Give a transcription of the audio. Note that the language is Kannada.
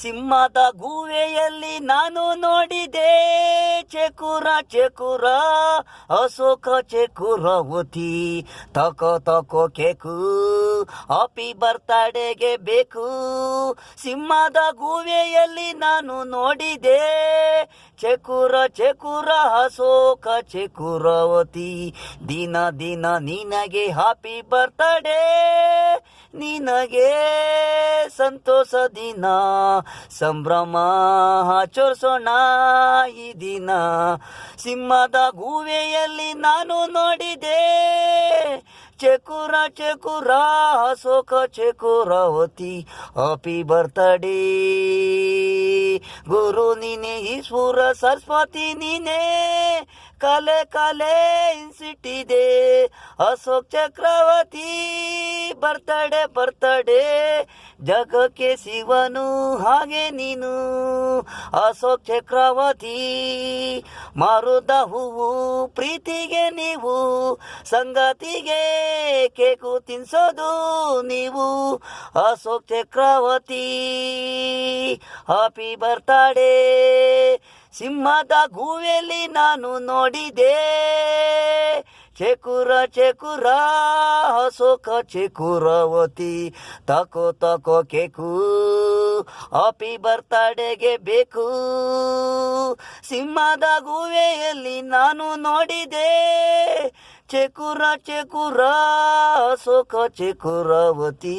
ಸಿಂಹದ ಗೂವೆಯಲ್ಲಿ ನಾನು ನೋಡಿದೆ ಚೆಕುರ ಚೆಕುರ ಅಶೋಕ ಚೆಕುರವತಿ ತಕೋ ತಕೋ ಕೇಕು ಹ್ಯಾಪಿ ಬರ್ತ್ಡೇಗೆ ಬೇಕು. ಸಿಂಹದ ಗೂವೆಯಲ್ಲಿ ನಾನು ನೋಡಿದೆ ಚೆಕುರ ಚೆಕುರ ಅಶೋಕ ಚೆಕುರವತಿ ದಿನ ದಿನ ನಿನಗೆ ಹ್ಯಾಪಿ ಬರ್ತ್ಡೇ, ನಿನಗೆ ಸಂತೋಷ ದಿನ ಸಂಭ್ರಮ ಆಚರಿಸೋಣ ಈ ದಿನ. ಸಿಂಹದ ಗೂವೆಯಲ್ಲಿ ನಾನು ನೋಡಿದೆ ಚೆಕುರ ಚೆಕುರ ಅಶೋಕ ಚೆಕುರವತಿ ಹ್ಯಾಪಿ ಬರ್ತ್ಡೇ. ಗುರು ನೀನೆ ಈಶ್ವರ ಸರಸ್ವತಿ ನೀನೆ ಕಲೆ ಕಲೆ ಇನ್ಸಿಟ್ಟಿದೆ ಅಶೋಕ್ ಚಕ್ರವರ್ತಿ ಬರ್ತಡೆ ಬರ್ತಡೆ ಜಗಕ್ಕೆ ಶಿವನು ಹಾಗೆ ನೀನು ಅಶೋಕ್ ಚಕ್ರವರ್ತಿ. ಮಾರುದ ಹೂವು ಪ್ರೀತಿಗೆ ನೀವು, ಸಂಗತಿಗೆ ಕೇಕು ತಿನ್ಸೋದು ನೀವು ಅಶೋಕ್ ಚಕ್ರವರ್ತಿ ಹ್ಯಾಪಿ ಬರ್ತ್ಡೇ. ಸಿಂಹದ ಗೂವೆಯಲ್ಲಿ ನಾನು ನೋಡಿದೆ ಚೆಕುರ ಚೆಕುರ ಅಶೋಕ ಚೆಕುರವತಿ ತಕೋ ತಕೋ ಕೇಕು ಹ್ಯಾಪಿ ಬರ್ತ್ಡೇಗೆ ಬೇಕು. ಸಿಂಹದ ಗೂವೆಯಲ್ಲಿ ನಾನು ನೋಡಿದೆ ಚೆಕುರ ಚೆಕುರ ಅಶೋಕ ಚೆಕುರವತಿ.